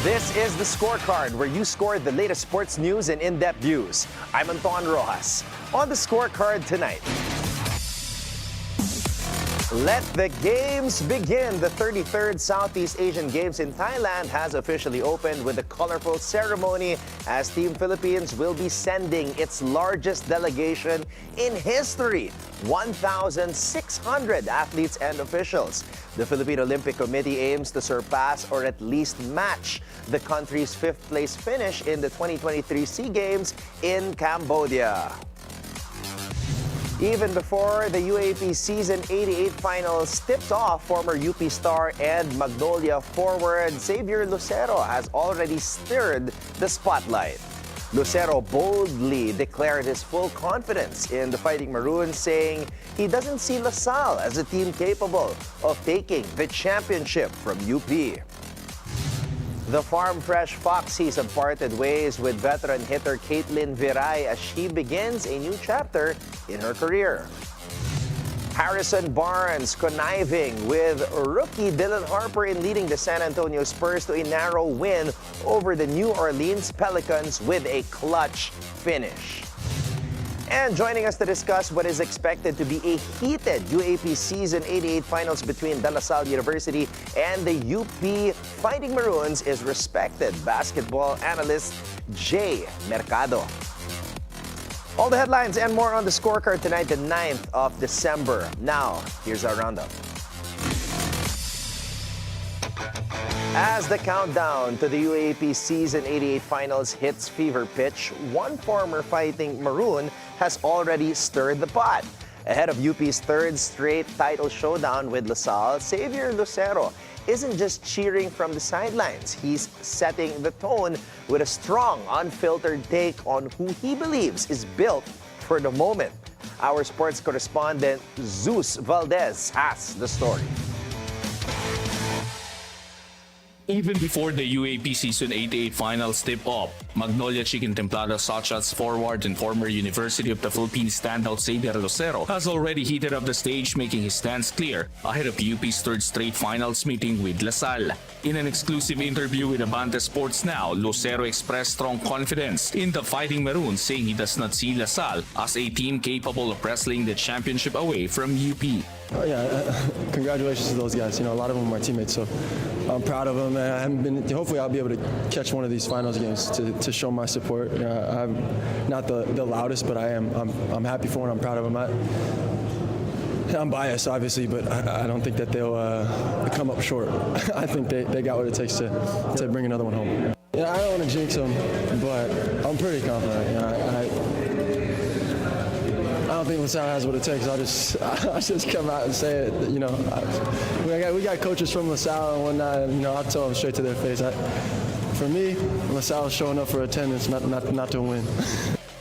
This is the Scorecard, where you score the latest sports news and in-depth views. I'm Anton Roxas. On the Scorecard tonight, let the games begin. The 33rd Southeast Asian Games in Thailand has officially opened with a colorful ceremony as Team Philippines will be sending its largest delegation in history, 1,600 athletes and officials. The Philippine Olympic Committee aims to surpass or at least match the country's fifth-place finish in the 2023 SEA Games in Cambodia. Even before the UAAP Season 88 finals tipped off, former UP star and Magnolia forward Zavier Lucero has already stirred the spotlight. Lucero boldly declared his full confidence in the Fighting Maroons, saying he doesn't see Salle as a team capable of taking the championship from UP. The Fresh Foxies have parted ways with veteran hitter Caitlin Viray as she begins a new chapter in her career. Harrison Barnes conniving with rookie Harper in leading the San Antonio Spurs to a narrow win over the New Orleans Pelicans with a clutch finish. And joining us to discuss what is expected to be a heated UAAP Season 88 finals between De La Salle University and the UP Fighting Maroons is respected basketball analyst Jay Mercado. All the headlines and more on the Scorecard tonight, the 9th of December. Now, here's our roundup. As the countdown to the UAAP Season 88 finals hits fever pitch, one former Fighting Maroon has already stirred the pot. Ahead of UP's third straight title showdown with Salle, Zavier Lucero isn't just cheering from the sidelines. He's setting the tone with a strong, unfiltered take on who he believes is built for the moment. Our sports correspondent, Zeus Valdez, has the story. Even before the UAAP Season 88 finals tip off, Magnolia Chicken Templado Sachats forward and former University of the Philippines standout Zavier Lucero has already heated up the stage, making his stance clear ahead of UP's third straight finals meeting with Salle. In an exclusive interview with Abante Sports Now, Lucero expressed strong confidence in the Fighting Maroons, saying he does not see Salle as a team capable of wrestling the championship away from UP. Oh yeah, congratulations to those guys. You know, a lot of them are my teammates, so I'm proud of them. And I haven't been. Hopefully, I'll be able to catch one of these finals games to show my support. I'm not the loudest, but I am. I'm happy for them. I'm proud of them. I'm biased, obviously, but I don't think that they'll come up short. I think they got what it takes to bring another one home. Yeah, I don't want to jinx them, but I'm pretty confident. I don't think LaSalle has what it takes. I'll just come out and say it. You know, we got coaches from LaSalle and whatnot. And, you know, I'll tell them straight to their face. For me, LaSalle is showing up for attendance, not to win.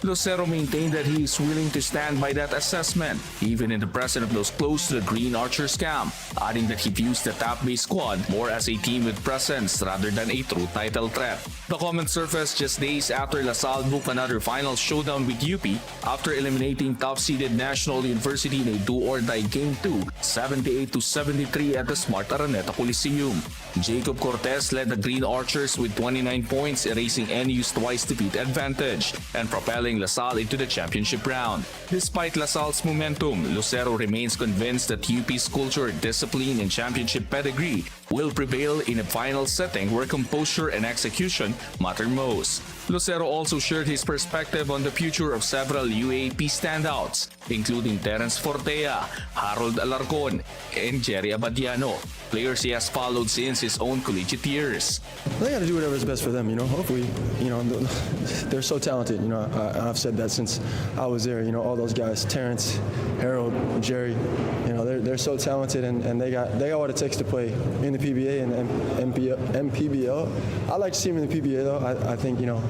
Lucero maintained that he is willing to stand by that assessment, even in the presence of those close to the Green Archers camp, adding that he views the top-based squad more as a team with presence rather than a true title threat. The comment surfaced just days after Salle booked another final showdown with UP after eliminating top-seeded National University in a do-or-die Game 2, 78-73 at the Smart Araneta Coliseum. Jacob Cortez led the Green Archers with 29 points, erasing NU's twice-defeat advantage and propelling Salle into the championship round. Despite Salle momentum, Lucero remains convinced that UP's culture, discipline, and championship pedigree will prevail in a final setting where composure and execution matter most. Lucero also shared his perspective on the future of several UAAP standouts, including Terence Fortea, Harold Alarcon, and Jerry Abadiano, players he has followed since his own collegiate years. They got to do whatever's best for them, you know. Hopefully, you know, they're so talented. You know, I've said that since I was there. You know, all those guys, Terence, Harold, Jerry. You know, they're so talented, and they got what it takes to play in the PBA and MPBL. I like to see them in the PBA though. I think, you know,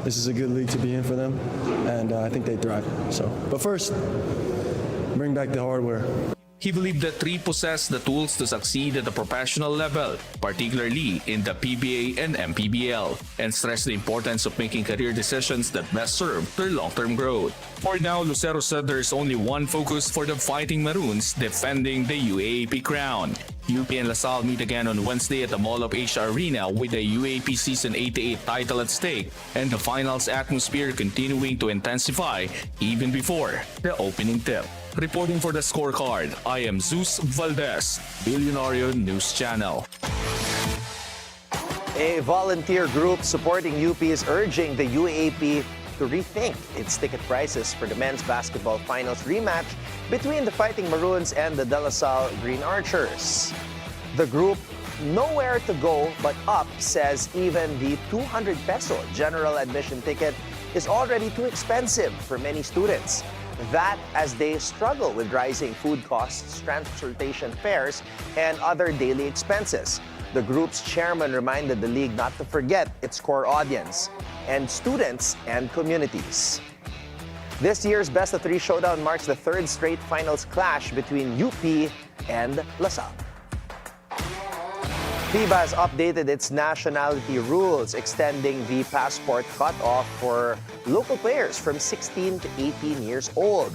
this is a good league to be in for them, and I think they thrive. So, but first, bring back the hardware. He believed the three possessed the tools to succeed at the professional level, particularly in the PBA and MPBL, and stressed the importance of making career decisions that best serve their long-term growth. For now, Lucero said there is only one focus for the Fighting Maroons, defending the UAAP crown. UP and LaSalle meet again on Wednesday at the Mall of Asia Arena with the UAAP Season 88 title at stake and the finals atmosphere continuing to intensify even before the opening tip. Reporting for the Scorecard, I am Zeus Valdez, Bilyonaryo News Channel. A volunteer group supporting UP is urging the UAAP to rethink its ticket prices for the men's basketball finals rematch between the Fighting Maroons and the De La Salle Green Archers. The group, Nowhere to Go But Up, says even the 200 peso general admission ticket is already too expensive for many students. That as they struggle with rising food costs, transportation fares, and other daily expenses. The group's chairman reminded the league not to forget its core audience and students and communities. This year's Best of Three showdown marks the third straight finals clash between UP and LaSalle. FIBA has updated its nationality rules, extending the passport cutoff for local players from 16 to 18 years old.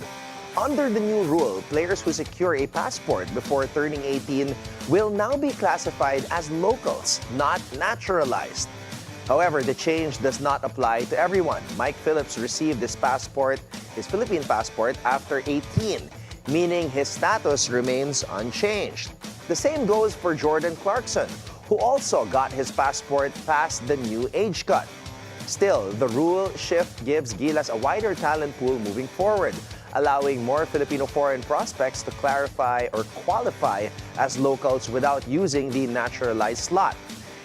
Under the new rule, players who secure a passport before turning 18 will now be classified as locals, not naturalized. However, the change does not apply to everyone. Mike Phillips received his Philippine passport after 18, meaning his status remains unchanged. The same goes for Jordan Clarkson, who also got his passport past the new age cut. Still, the rule shift gives Gilas a wider talent pool moving forward, allowing more Filipino foreign prospects to clarify or qualify as locals without using the naturalized slot.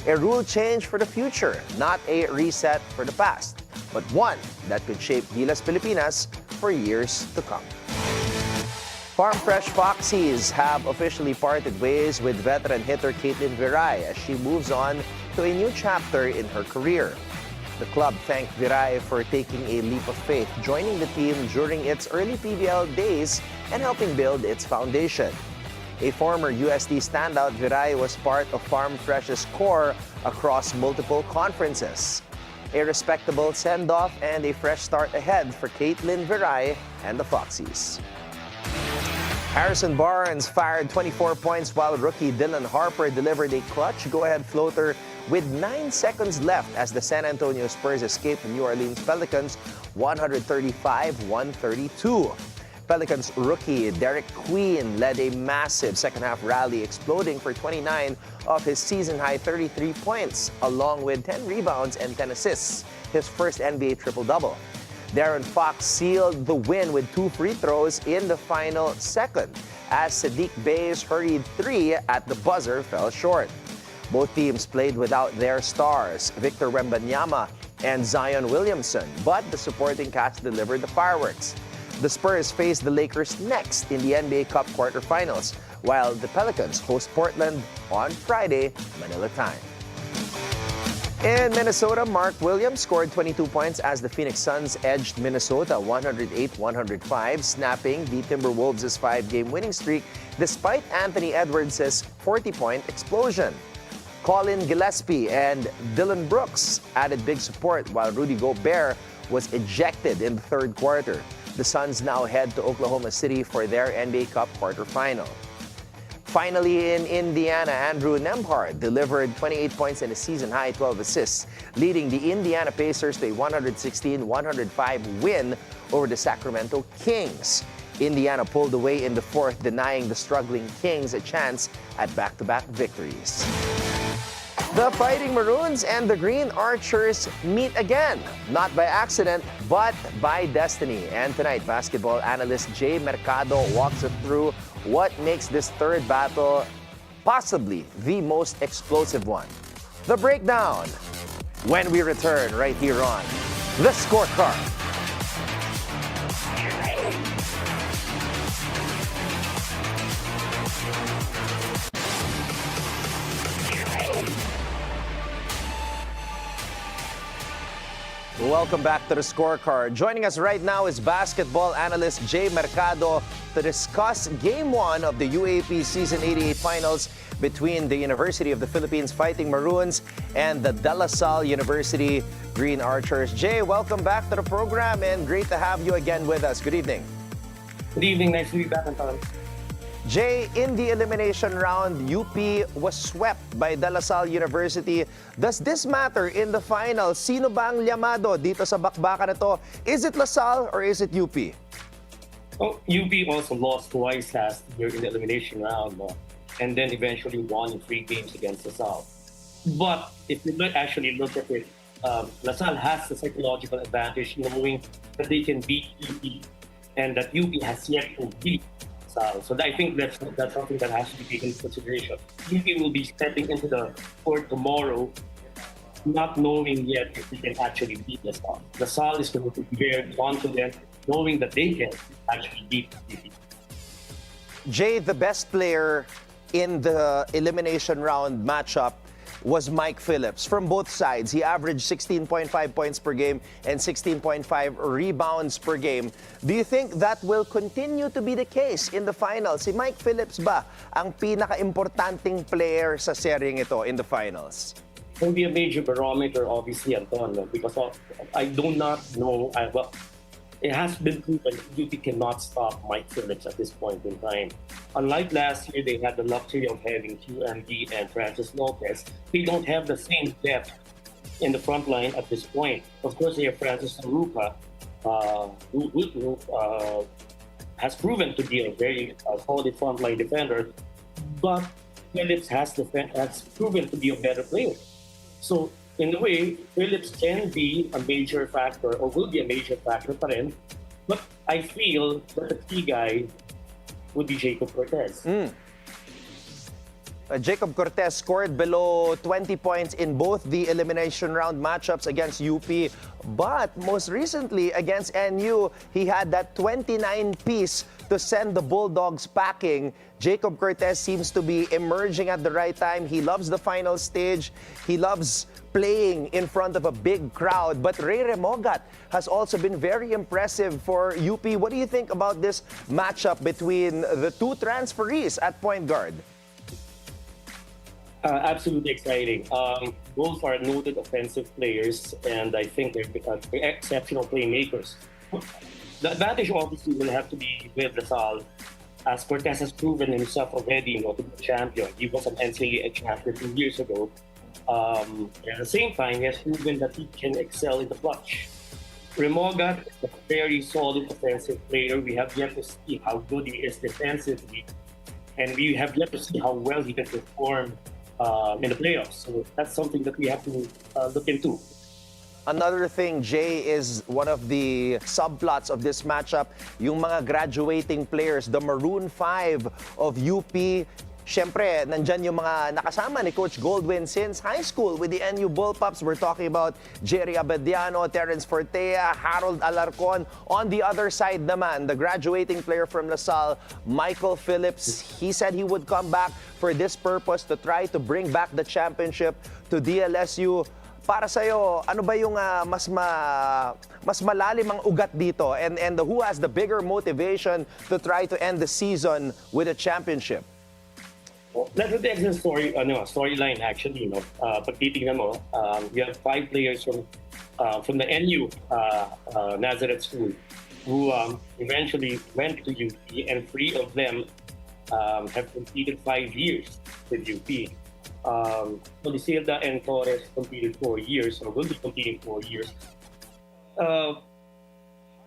A rule change for the future, not a reset for the past, but one that could shape Gilas Pilipinas for years to come. Fresh Foxies have officially parted ways with veteran hitter Caitlin Viray as she moves on to a new chapter in her career. The club thanked Viray for taking a leap of faith, joining the team during its early PBL days and helping build its foundation. A former UST standout, Viray was part of Farm Fresh's core across multiple conferences. A respectable send-off and a fresh start ahead for Caitlin Viray and the Foxies. Harrison Barnes fired 24 points while rookie Dylan Harper delivered a clutch go-ahead floater with 9 seconds left as the San Antonio Spurs escaped the New Orleans Pelicans 135-132. Pelicans rookie Derek Queen led a massive second-half rally, exploding for 29 of his season-high 33 points, along with 10 rebounds and 10 assists, his first NBA triple-double. Darren Fox sealed the win with 2 free throws in the final second, as Sadiq Bey's hurried 3 at the buzzer fell short. Both teams played without their stars, Victor Wembanyama and Zion Williamson, but the supporting cast delivered the fireworks. The Spurs face the Lakers next in the NBA Cup quarterfinals, while the Pelicans host Portland on Friday, Manila time. In Minnesota, Mark Williams scored 22 points as the Phoenix Suns edged Minnesota 108-105, snapping the Timberwolves' 5-game winning streak despite Anthony Edwards' 40-point explosion. Colin Gillespie and Dylan Brooks added big support while Rudy Gobert was ejected in the third quarter. The Suns now head to Oklahoma City for their NBA Cup quarterfinal. Finally, in Indiana, Andrew Nembhard delivered 28 points and a season-high 12 assists, leading the Indiana Pacers to a 116-105 win over the Sacramento Kings. Indiana pulled away in the fourth, denying the struggling Kings a chance at back-to-back victories. The Fighting Maroons and the Green Archers meet again, not by accident, but by destiny. And tonight, basketball analyst Jay Mercado walks us through what makes this third battle possibly the most explosive one. The breakdown when we return right here on The Scorecard. Welcome back to the Scorecard. Joining us right now is basketball analyst Jay Mercado to discuss Game 1 of the UAAP Season 88 Finals between the University of the Philippines Fighting Maroons and the De La Salle University Green Archers. Jay, welcome back to the program and great to have you again with us. Good evening. Good evening. Nice to be back, Anton. Jay, in the elimination round, UP was swept by De La Salle University. Does this matter in the final? Sino ba ang llamado dito sa bakbakan na to? Is it La Salle or is it UP? Oh, UP also lost twice last year in the elimination round, and then eventually won in 3 games against LaSalle. But if you actually look at it, LaSalle has the psychological advantage knowing that they can beat UP and that UP has yet to beat LaSalle. So I think that's something that has to be taken into consideration. UP will be stepping into the court tomorrow not knowing yet if they can actually beat LaSalle. LaSalle is going to be very confident knowing that they can actually beat UP. Jay, the best player in the elimination round matchup was Mike Phillips from both sides. He averaged 16.5 points per game and 16.5 rebounds per game. Do you think that will continue to be the case in the finals? Si Mike Phillips ba ang pinaka-importanting player sa seryeng ito in the finals? It will be a major barometer, obviously, Anton, because I do not know. It has been proven UP cannot stop Mike Phillips at this point in time. Unlike last year, they had the luxury of having QMD and Francis Lopez. They don't have the same depth in the front line at this point. Of course, they have Francis Saruca, who has proven to be a very solid frontline defender, but Phillips has proven to be a better player. So, in a way, Phillips can be a major factor or will be a major factor pa rin. But I feel that the key guy would be Jacob Cortez. Jacob Cortez scored below 20 points in both the elimination round matchups against UP. But most recently against NU, he had that 29-piece to send the Bulldogs packing. Jacob Cortez seems to be emerging at the right time. He loves the final stage. He loves playing in front of a big crowd. But Ray Remogat has also been very impressive for UP. What do you think about this matchup between the two transferees at point guard? Absolutely exciting. Both are noted offensive players, and I think they're exceptional playmakers. The advantage obviously will have to be with LaSalle, as Cortez has proven himself already to be a champion. He was an NCAA champion 2 years ago. At the same time, he has proven that he can excel in the clutch. Remogat is a very solid offensive player. We have yet to see how good he is defensively, and we have yet to see how well he can perform in the playoffs. So that's something that we have to look into. Another thing, Jay, is one of the subplots of this matchup, yung mga graduating players, the Maroon 5 of UP. Siyempre, nandyan yung mga nakasama ni Coach Goldwyn since high school with the NU Bullpups. We're talking about Jerry Abadiano, Terence Fortea, Harold Alarcon. On the other side naman, the graduating player from LaSalle, Michael Phillips, he said he would come back for this purpose to try to bring back the championship to DLSU. Para sa'yo, ano ba yung mas malalim ang ugat dito? And who has the bigger motivation to try to end the season with a championship? Well, that's the excellent storyline actually. Pag titignan mo, you have 5 players from the NU Nazareth School who eventually went to UP, and 3 of them have completed 5 years with UP. Polisilda and Torres completed 4 years, or will be completing 4 years.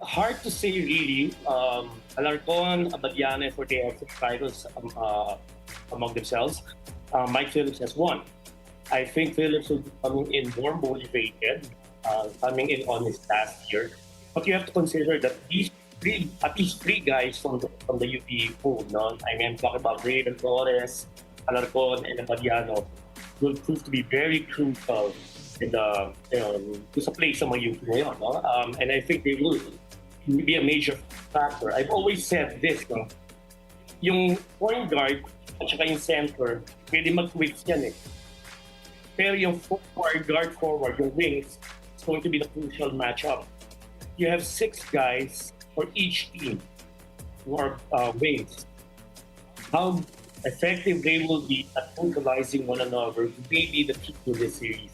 Hard to say really. Alarcon, Abadiana, and Fortea have 6 titles among themselves. Mike Phillips has 1. I think Phillips will be coming in more motivated, coming in on his last year. But you have to consider that at least 3 guys from the UP pool, no? I mean, I'm talking about Raven Torres, Alarcon, and Abadiano, will prove to be very crucial in the to play sa mga UP ngayon, no? And I think they will be a major factor. I've always said this, no? Yung point guard at saka yung center, pwede mag-switch yan eh. Pero yung guard forward, yung wings, going to be the crucial matchup. You have 6 guys for each team who are wings. How effective they will be at neutralizing one another may be the key to this series.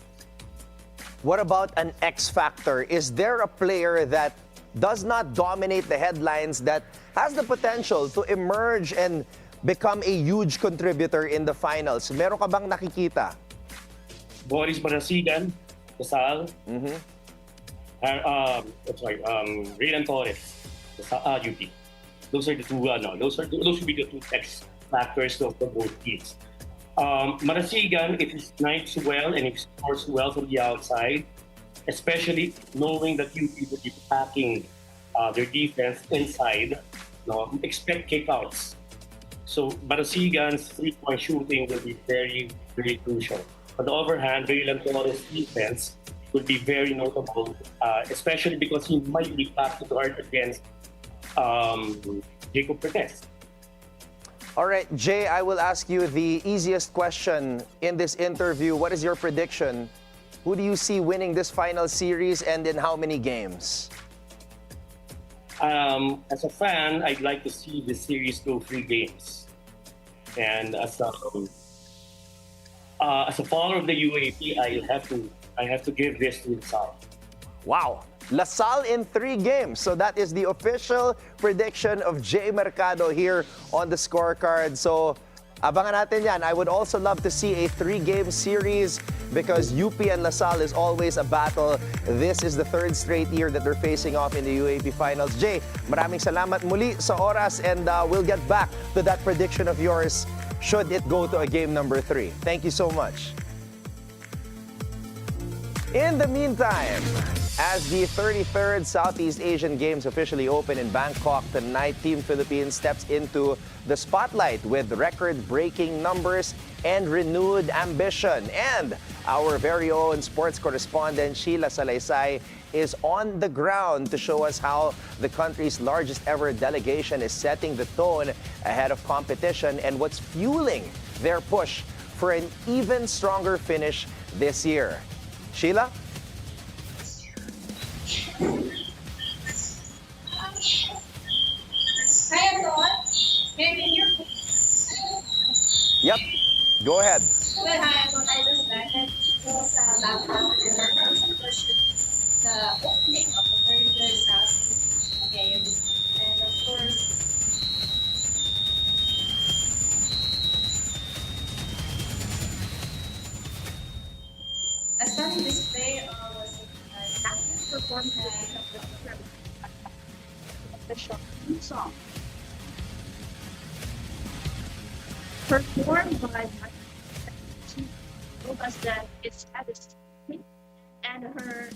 What about an X factor? Is there a player that does not dominate the headlines that has the potential to emerge and become a huge contributor in the finals? Meron ka bang nakikita? Boris Barasigan, Salle. Raylan Torres, UP. Those are the two. Those would be the two X factors for both teams. Marasigan, if he snipes well and if he scores well from the outside, especially knowing that UP will be packing their defense inside, expect kickouts. So Marasigan's three-point shooting will be very, very crucial. On the other hand, Raylan Torres' defense will be very notable, especially because he might be packed to guard against Jacob Perez. All right, Jay, I will ask you the easiest question in this interview. What is your prediction? Who do you see winning this final series and in how many games? As a fan, I'd like to see this series go 3 games. And as a follower of the UAAP, I have to give this to Salle. Wow. Salle in 3 games. So that is the official prediction of Jay Mercado here on the scorecard. So abangan natin yan. I would also love to see a 3-game series because UP and Salle is always a battle. This is the 3rd straight year that they're facing off in the UAAP Finals. Jay, maraming salamat muli sa oras and we'll get back to that prediction of yours should it go to a game number 3. Thank you so much. In the meantime, as the 33rd Southeast Asian Games officially open in Bangkok tonight, Team Philippines steps into the spotlight with record-breaking numbers and renewed ambition. And our very own sports correspondent, Sheila Salaysay, is on the ground to show us how the country's largest ever delegation is setting the tone ahead of competition and what's fueling their push for an even stronger finish this year. Sheila? Hi everyone. Can you hear me? Yep. Go ahead. Well, hi, I just landed sa Bangkok and the opening of the 33rd Southeast Games. And of course, a stunning display was Saxon's performance of the song. Performed by she told us that it's at the and her.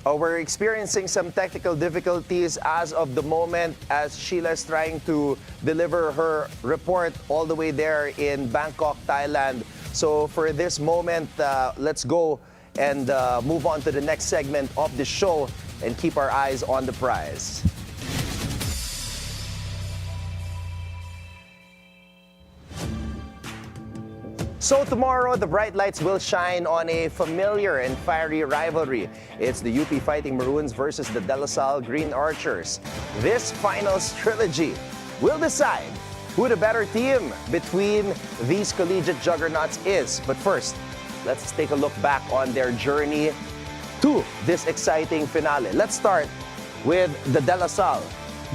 Oh, we're experiencing some technical difficulties as of the moment as Sheila is trying to deliver her report all the way there in Bangkok, Thailand. So for this moment, let's go and move on to the next segment of the show and keep our eyes on the prize. So tomorrow, the bright lights will shine on a familiar and fiery rivalry. It's the UP Fighting Maroons versus the De La Salle Green Archers. This finals trilogy will decide who the better team between these collegiate juggernauts is. But first, let's take a look back on their journey to this exciting finale. Let's start with the De La Salle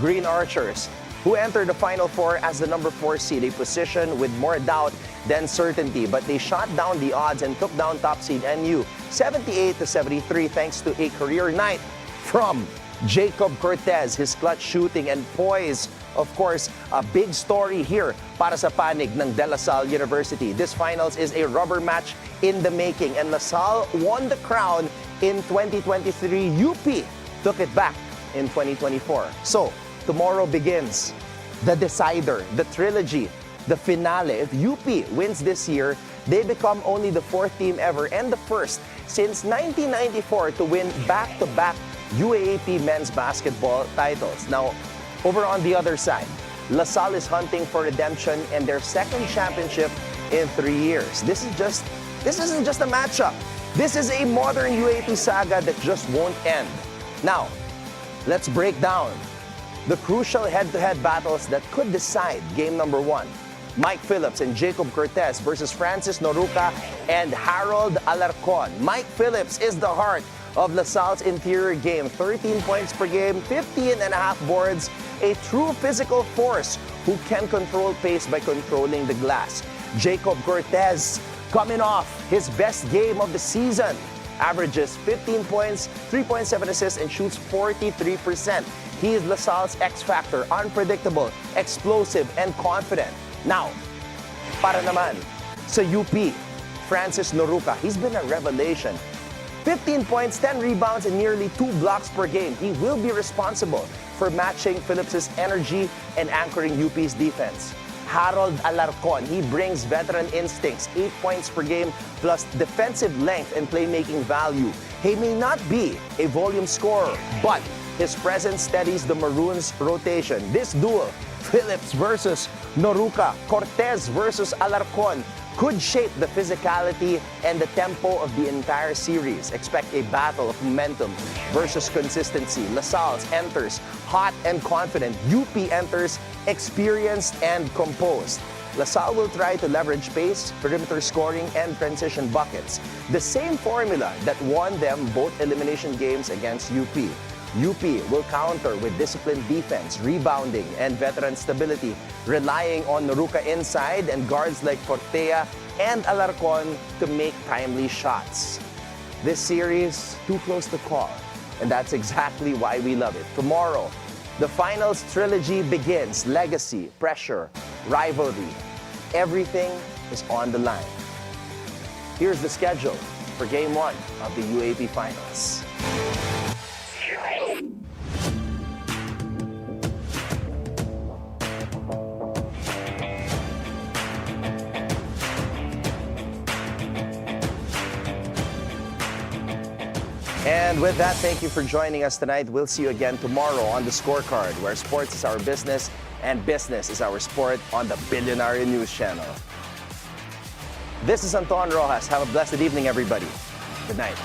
Green Archers, who entered the Final Four as the number 4 seed, a position with more doubt than certainty. But they shot down the odds and took down top seed NU 78-73 thanks to a career night from Jacob Cortez, his clutch shooting and poise. Of course, a big story here para sa panig ng De La Salle University. This finals is a rubber match in the making, and La Salle won the crown in 2023. UP took it back in 2024. So, tomorrow begins the decider, the trilogy, the finale. If UP wins this year, they become only the 4th team ever and the first since 1994 to win back-to-back UAAP men's basketball titles. Now, over on the other side, La Salle is hunting for redemption and their 2nd championship in 3 years. This isn't just a matchup. This is a modern UAAP saga that just won't end. Now, let's break down the crucial head-to-head battles that could decide game number 1. Mike Phillips and Jacob Cortez versus Francis Noruca and Harold Alarcon. Mike Phillips is the heart of LaSalle's interior game. 13 points per game, 15.5 boards, a true physical force who can control pace by controlling the glass. Jacob Cortez, coming off his best game of the season, averages 15 points, 3.7 assists, and shoots 43%. He is LaSalle's X factor, unpredictable, explosive, and confident. Now, para naman sa UP, Francis Noruca, he's been a revelation. 15 points, 10 rebounds, and nearly 2 blocks per game. He will be responsible for matching Phillips' energy and anchoring UP's defense. Harold Alarcon, he brings veteran instincts, 8 points per game, plus defensive length and playmaking value. He may not be a volume scorer, but his presence steadies the Maroons' rotation. This duel, Phillips versus Noruca, Cortez versus Alarcon, could shape the physicality and the tempo of the entire series. Expect a battle of momentum versus consistency. LaSalle enters hot and confident. UP enters experienced and composed. LaSalle will try to leverage pace, perimeter scoring, and transition buckets. The same formula that won them both elimination games against UP. UP will counter with disciplined defense, rebounding, and veteran stability, relying on Noruca inside and guards like Fortea and Alarcon to make timely shots. This series, too close to call, and that's exactly why we love it. Tomorrow, the finals trilogy begins. Legacy, pressure, rivalry. Everything is on the line. Here's the schedule for Game 1 of the UAAP Finals. And with that, thank you for joining us tonight. We'll see you again tomorrow on the Scorecard, where sports is our business and business is our sport on the Bilyonaryo News Channel. This is Anton Roxas. Have a blessed evening, everybody. Good night.